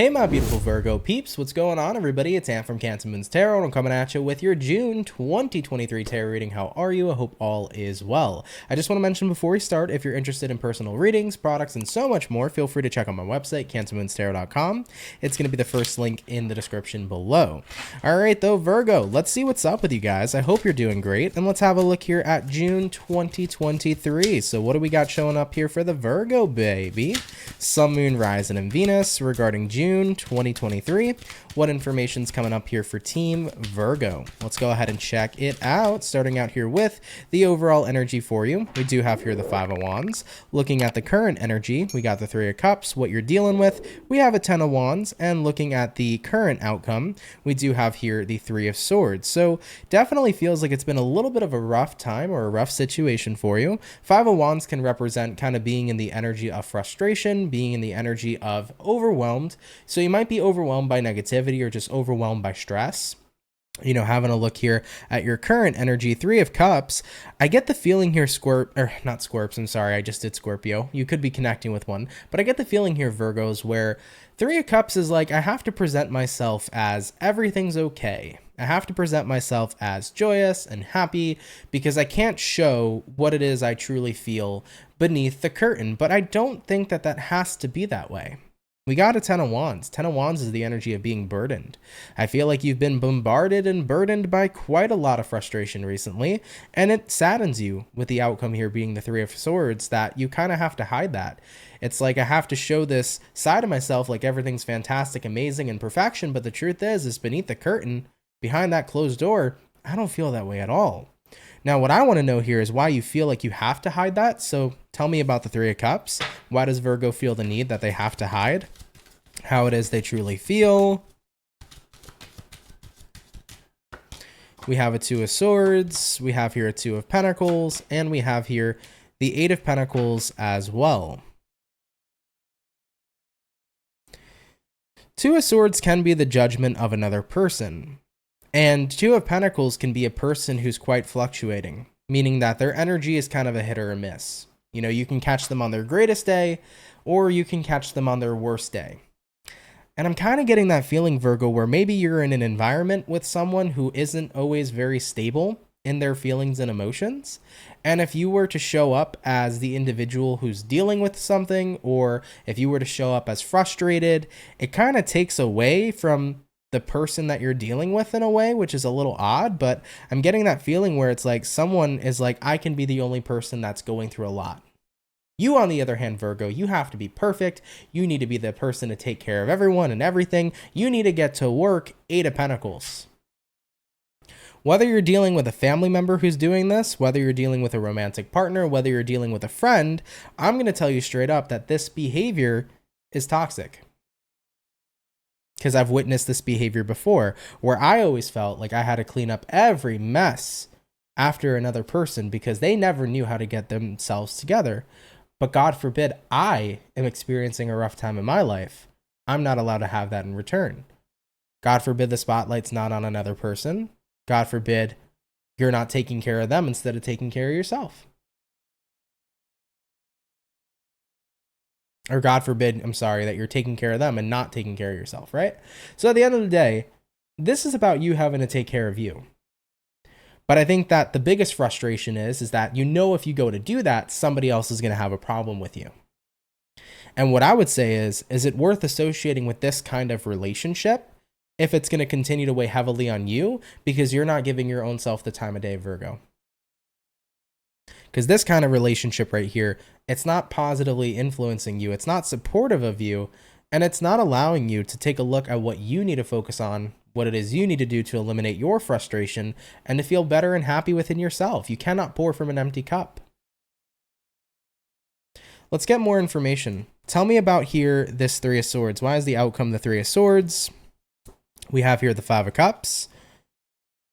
Hey my beautiful Virgo peeps, what's going on everybody? It's Ant from CancerMoonsTarot and I'm coming at you with your June 2023 tarot reading. How are you? I hope all is well. I just want to mention before we start, if you're interested in personal readings, products, and so much more, feel free to check out my website, CancerMoonsTarot.com. It's going to be the first link in the description below. Alright though, Virgo, let's see what's up with you guys. I hope you're doing great, and let's have a look here at June 2023. So what do we got showing up here for the Virgo baby? Sun, Moon, Rising, and Venus regarding June 2023. What information's coming up here for Team Virgo? Let's go ahead and check it out. Starting out here with the overall energy for you. We do have here the Five of Wands. Looking at the current energy, we got the Three of Cups. What you're dealing with, we have a Ten of Wands. And looking at the current outcome, we do have here the Three of Swords. So definitely feels like it's been a little bit of a rough time or a rough situation for you. Five of Wands can represent kind of being in the energy of frustration, being in the energy of overwhelmed. So you might be overwhelmed by negativity or just overwhelmed by stress. You know, having a look here at your current energy, Three of Cups, I get the feeling here, I'm sorry, I just did Scorpio. You could be connecting with one, but I get the feeling here, Virgos, where Three of Cups is like, I have to present myself as everything's okay. I have to present myself as joyous and happy because I can't show what it is I truly feel beneath the curtain, but I don't think that that has to be that way. We got a Ten of Wands. Ten of Wands is the energy of being burdened. I feel like you've been bombarded and burdened by quite a lot of frustration recently, and it saddens you with the outcome here being the Three of Swords that you kind of have to hide that. It's like I have to show this side of myself like everything's fantastic, amazing, and perfection, but the truth is beneath the curtain, behind that closed door, I don't feel that way at all. Now, what I want to know here is why you feel like you have to hide that. So tell me about the Three of Cups. Why does Virgo feel the need that they have to hide how it is they truly feel? We have a Two of Swords. We have here a Two of Pentacles. And we have here the Eight of Pentacles as well. Two of Swords can be the judgment of another person. And Two of Pentacles can be a person who's quite fluctuating, meaning that their energy is kind of a hit or a miss. You know, you can catch them on their greatest day, or you can catch them on their worst day. And I'm kind of getting that feeling, Virgo, where maybe you're in an environment with someone who isn't always very stable in their feelings and emotions. And if you were to show up as the individual who's dealing with something, or if you were to show up as frustrated, it kind of takes away from the person that you're dealing with in a way, which is a little odd, but I'm getting that feeling where it's like someone is like, I can be the only person that's going through a lot. You, on the other hand, Virgo, you have to be perfect. You need to be the person to take care of everyone and everything. You need to get to work. Eight of Pentacles. Whether you're dealing with a family member who's doing this, whether you're dealing with a romantic partner, whether you're dealing with a friend, I'm going to tell you straight up that this behavior is toxic. Because I've witnessed this behavior before, where I always felt like I had to clean up every mess after another person because they never knew how to get themselves together. But God forbid I am experiencing a rough time in my life. I'm not allowed to have that in return. God forbid the spotlight's not on another person. God forbid you're not taking care of them instead of taking care of yourself. Or God forbid, I'm sorry, that you're taking care of them and not taking care of yourself, right? So at the end of the day, this is about you having to take care of you. But I think that the biggest frustration is that you know if you go to do that, somebody else is going to have a problem with you. And what I would say is it worth associating with this kind of relationship if it's going to continue to weigh heavily on you because you're not giving your own self the time of day, Virgo? Because this kind of relationship right here, it's not positively influencing you. It's not supportive of you. And it's not allowing you to take a look at what you need to focus on, what it is you need to do to eliminate your frustration and to feel better and happy within yourself. You cannot pour from an empty cup. Let's get more information. Tell me about here this Three of Swords. Why is the outcome the Three of Swords? We have here the Five of Cups.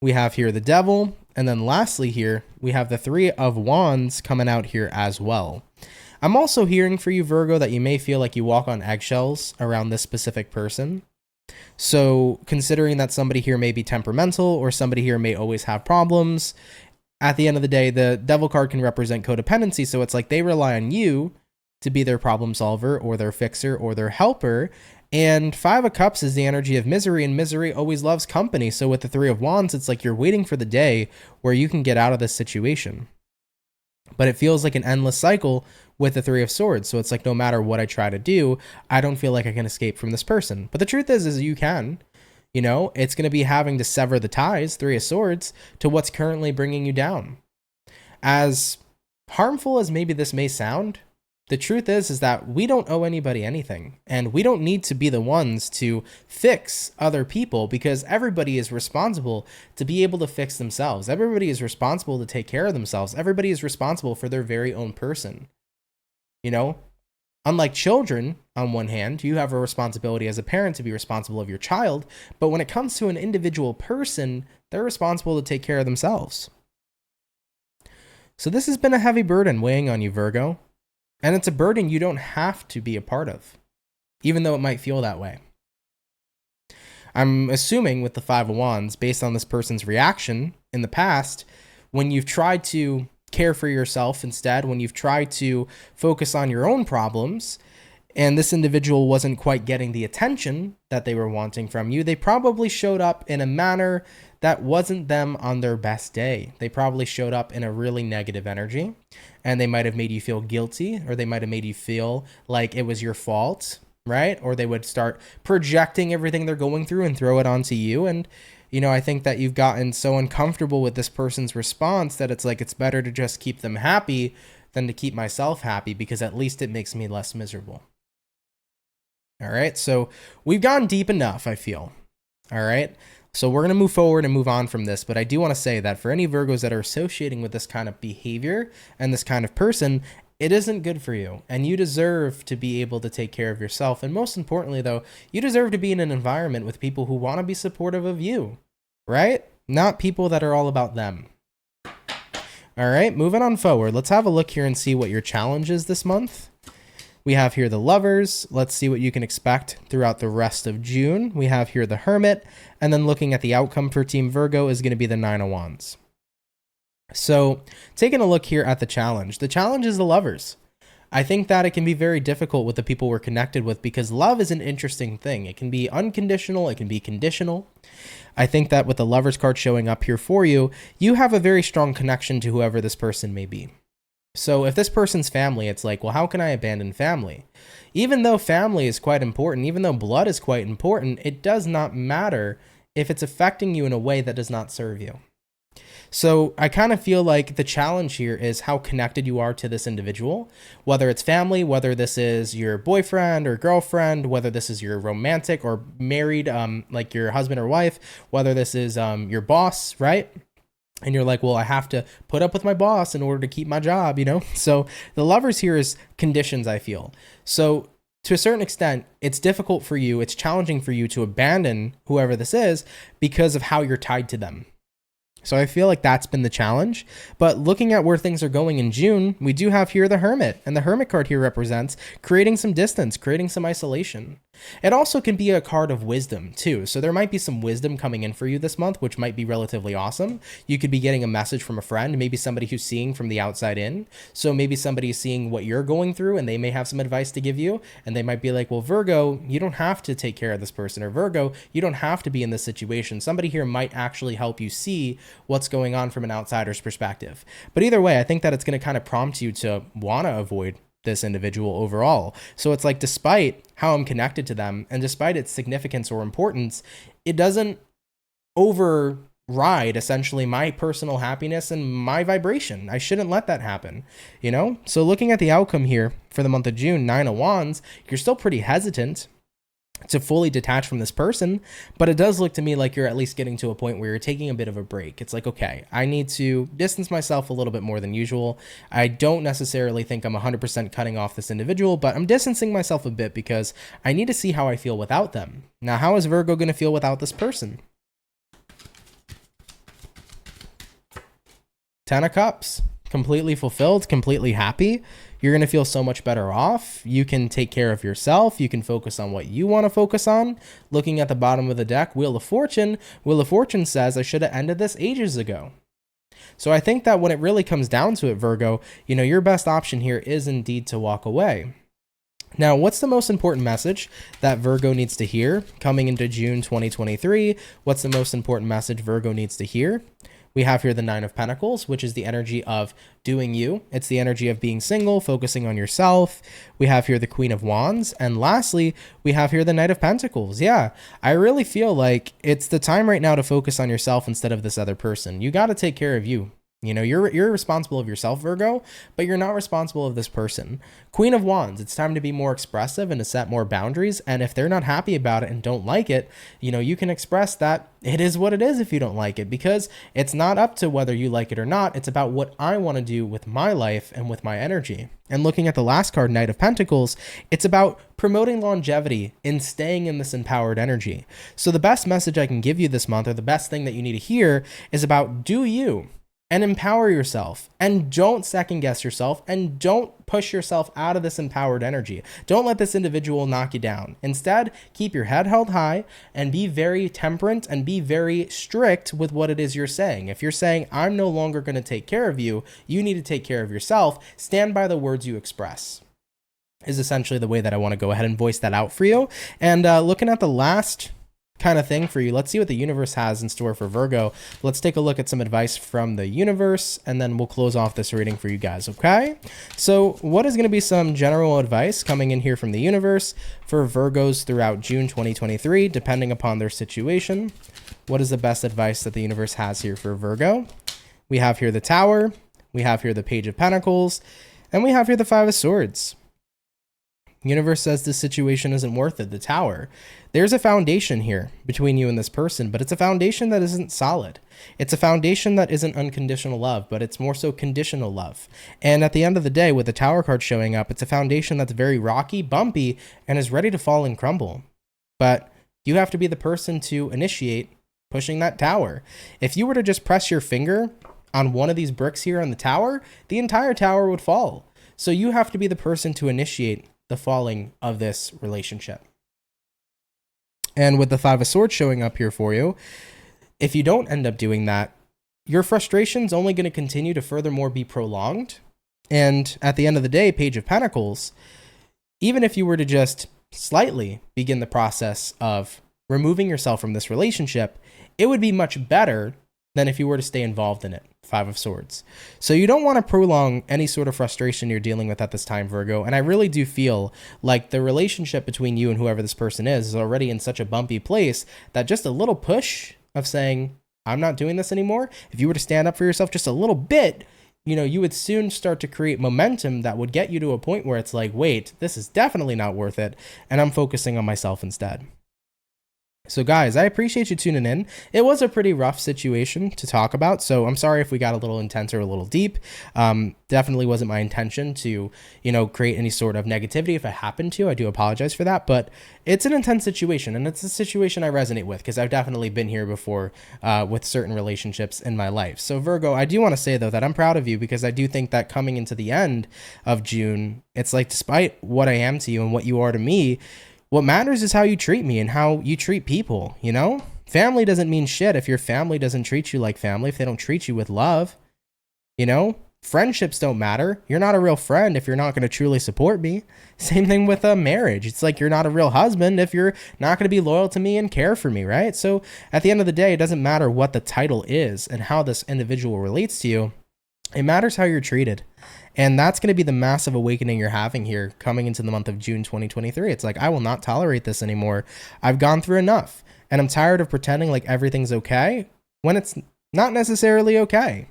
We have here the Devil. And then lastly here, we have the Three of Wands coming out here as well. I'm also hearing for you, Virgo, that you may feel like you walk on eggshells around this specific person. So considering that somebody here may be temperamental or somebody here may always have problems, at the end of the day, the Devil card can represent codependency. So it's like they rely on you to be their problem solver or their fixer or their helper. And Five of Cups is the energy of misery, and misery always loves company. So with the Three of Wands, it's like you're waiting for the day where you can get out of this situation. But it feels like an endless cycle with the Three of Swords. So it's like no matter what I try to do, I don't feel like I can escape from this person. But the truth is you can. You know, it's going to be having to sever the ties, Three of Swords, to what's currently bringing you down. As harmful as maybe this may sound, the truth is that we don't owe anybody anything, and we don't need to be the ones to fix other people, because everybody is responsible to be able to fix themselves. Everybody is responsible to take care of themselves. Everybody is responsible for their very own person. You know, unlike children, on one hand, you have a responsibility as a parent to be responsible of your child, but when it comes to an individual person, they're responsible to take care of themselves. So this has been a heavy burden weighing on you, Virgo. And it's a burden you don't have to be a part of, even though it might feel that way. I'm assuming with the Five of Wands, based on this person's reaction in the past, when you've tried to care for yourself instead, when you've tried to focus on your own problems, and this individual wasn't quite getting the attention that they were wanting from you, they probably showed up in a manner that wasn't them on their best day. They probably showed up in a really negative energy, and they might have made you feel guilty, or they might have made you feel like it was your fault, right? Or they would start projecting everything they're going through and throw it onto you. And, you know, I think that you've gotten so uncomfortable with this person's response that it's like, it's better to just keep them happy than to keep myself happy, because at least it makes me less miserable. All right, so we've gone deep enough, I feel. All right, so we're going to move forward and move on from this, but I do want to say that for any Virgos that are associating with this kind of behavior and this kind of person, it isn't good for you, and you deserve to be able to take care of yourself. And most importantly, though, you deserve to be in an environment with people who want to be supportive of you, right? Not people that are all about them. All right, moving on forward. Let's have a look here and see what your challenge is this month. We have here the Lovers. Let's see what you can expect throughout the rest of June. We have here the Hermit, and then looking at the outcome for Team Virgo is going to be the Nine of Wands. So taking a look here at the challenge is the Lovers. I think that it can be very difficult with the people we're connected with, because love is an interesting thing. It can be unconditional, it can be conditional. I think that with the Lovers card showing up here for you, you have a very strong connection to whoever this person may be. So if this person's family, it's like, well, how can I abandon family? Even though family is quite important, even though blood is quite important, it does not matter if it's affecting you in a way that does not serve you. So I kind of feel like the challenge here is how connected you are to this individual, whether it's family, whether this is your boyfriend or girlfriend, whether this is your romantic or married, like your husband or wife, whether this is your boss, right? And you're like, well, I have to put up with my boss in order to keep my job, you know? So the Lovers here is conditions, I feel. So to a certain extent, it's difficult for you, it's challenging for you to abandon whoever this is because of how you're tied to them. So I feel like that's been the challenge. But looking at where things are going in June, we do have here the Hermit. And the Hermit card here represents creating some distance, creating some isolation. It also can be a card of wisdom too. So there might be some wisdom coming in for you this month, which might be relatively awesome. You could be getting a message from a friend, maybe somebody who's seeing from the outside in. So maybe somebody is seeing what you're going through and they may have some advice to give you. And they might be like, well, Virgo, you don't have to take care of this person, or Virgo, you don't have to be in this situation. Somebody here might actually help you see what's going on from an outsider's perspective. But either way, I think that it's going to kind of prompt you to want to avoid this individual overall. So it's like, despite how I'm connected to them and despite its significance or importance, it doesn't override essentially my personal happiness and my vibration. I shouldn't let that happen, you know? So looking at the outcome here for the month of June, Nine of Wands, you're still pretty hesitant to fully detach from this person, but it does look to me like you're at least getting to a point where you're taking a bit of a break. It's like, okay, I need to distance myself a little bit more than usual. I don't necessarily think I'm 100% cutting off this individual, but I'm distancing myself a bit because I need to see how I feel without them. Now, how is Virgo going to feel without this person? Ten of Cups, completely fulfilled, completely happy. You're going to feel so much better off. You can take care of yourself. You can focus on what you want to focus on. Looking at the bottom of the deck, Wheel of Fortune. Wheel of Fortune says I should have ended this ages ago. So I think that when it really comes down to it, Virgo, you know, your best option here is indeed to walk away. Now, what's the most important message that Virgo needs to hear coming into June 2023? What's the most important message Virgo needs to hear? We have here the Nine of Pentacles, which is the energy of doing you. It's the energy of being single, focusing on yourself. We have here the Queen of Wands. And lastly, we have here the Knight of Pentacles. Yeah, I really feel like it's the time right now to focus on yourself instead of this other person. You got to take care of you. You know, you're responsible of yourself, Virgo, but you're not responsible of this person. Queen of Wands, it's time to be more expressive and to set more boundaries. And if they're not happy about it and don't like it, you know, you can express that it is what it is if you don't like it, because it's not up to whether you like it or not. It's about what I want to do with my life and with my energy. And looking at the last card, Knight of Pentacles, it's about promoting longevity and staying in this empowered energy. So the best message I can give you this month, or the best thing that you need to hear, is about do you. And empower yourself, and don't second guess yourself, and don't push yourself out of this empowered energy. Don't let this individual knock you down. Instead, keep your head held high and be very temperate and be very strict with what it is you're saying. If you're saying, I'm no longer going to take care of you, you need to take care of yourself. Stand by the words you express, is essentially the way that I want to go ahead and voice that out for you. And looking at the last kind of thing for you, let's see what the universe has in store for Virgo. Let's take a look at some advice from the universe, and then we'll close off this reading for you guys. Okay, so what is going to be some general advice coming in here from the universe for Virgos throughout June 2023, depending upon their situation? What is the best advice that the universe has here for Virgo? We have here the Tower, we have here the Page of Pentacles, and we have here the Five of Swords. Universe says this situation isn't worth it. The Tower. There's a foundation here between you and this person, but it's a foundation that isn't solid. It's a foundation that isn't unconditional love, but it's more so conditional love. And at the end of the day, with the Tower card showing up, it's a foundation that's very rocky, bumpy, and is ready to fall and crumble. But you have to be the person to initiate pushing that tower. If you were to just press your finger on one of these bricks here on the tower, the entire tower would fall. So you have to be the person to initiate the falling of this relationship. And with the Five of Swords showing up here for you, if you don't end up doing that, your frustration's only going to continue to furthermore be prolonged. And at the end of the day, Page of Pentacles, even if you were to just slightly begin the process of removing yourself from this relationship, it would be much better than if you were to stay involved in it. Five of Swords. So you don't want to prolong any sort of frustration you're dealing with at this time, Virgo. And I really do feel like the relationship between you and whoever this person is already in such a bumpy place that just a little push of saying, I'm not doing this anymore. If you were to stand up for yourself just a little bit, you know, you would soon start to create momentum that would get you to a point where it's like, wait, this is definitely not worth it. And I'm focusing on myself instead. So guys, I appreciate you tuning in. It was a pretty rough situation to talk about, so I'm sorry if we got a little intense or a little deep. Definitely wasn't my intention to, you know, create any sort of negativity. If I happened to, I do apologize for that, but it's an intense situation, and it's a situation I resonate with because I've definitely been here before with certain relationships in my life. So Virgo, I do want to say though that I'm proud of you because I do think that coming into the end of June, it's like despite what I am to you and what you are to me, what matters is how you treat me and how you treat people, you know? Family doesn't mean shit if your family doesn't treat you like family, if they don't treat you with love, you know? Friendships don't matter. You're not a real friend if you're not going to truly support me. Same thing with a marriage. It's like you're not a real husband if you're not going to be loyal to me and care for me, right? So at the end of the day, it doesn't matter what the title is and how this individual relates to you. It matters how you're treated. And that's going to be the massive awakening you're having here coming into the month of June 2023. It's like, I will not tolerate this anymore. I've gone through enough. And I'm tired of pretending like everything's okay when it's not necessarily okay.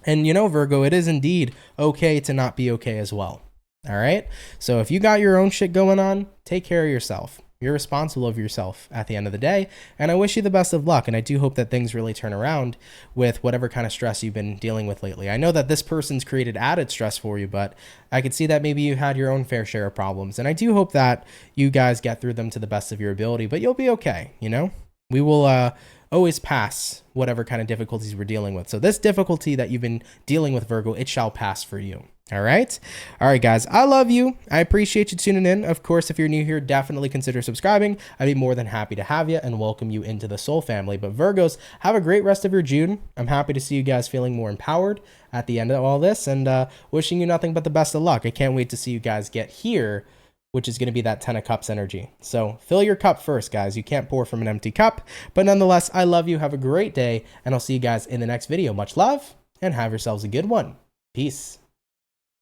And you know, Virgo, it is indeed okay to not be okay as well. All right? So if you got your own shit going on, take care of yourself. You're responsible of yourself at the end of the day, and I wish you the best of luck, and I do hope that things really turn around with whatever kind of stress you've been dealing with lately. I know that this person's created added stress for you, but I could see that maybe you had your own fair share of problems, and I do hope that you guys get through them to the best of your ability, but you'll be okay, you know? We will always pass whatever kind of difficulties we're dealing with. So this difficulty that you've been dealing with, Virgo, it shall pass for you. All right. All right, guys. I love you. I appreciate you tuning in. Of course, if you're new here, definitely consider subscribing. I'd be more than happy to have you and welcome you into the soul family. But Virgos, have a great rest of your June. I'm happy to see you guys feeling more empowered at the end of all this, and wishing you nothing but the best of luck. I can't wait to see you guys get here, which is going to be that 10 of Cups energy. So fill your cup first, guys. You can't pour from an empty cup. But nonetheless, I love you. Have a great day, and I'll see you guys in the next video. Much love, and have yourselves a good one. Peace.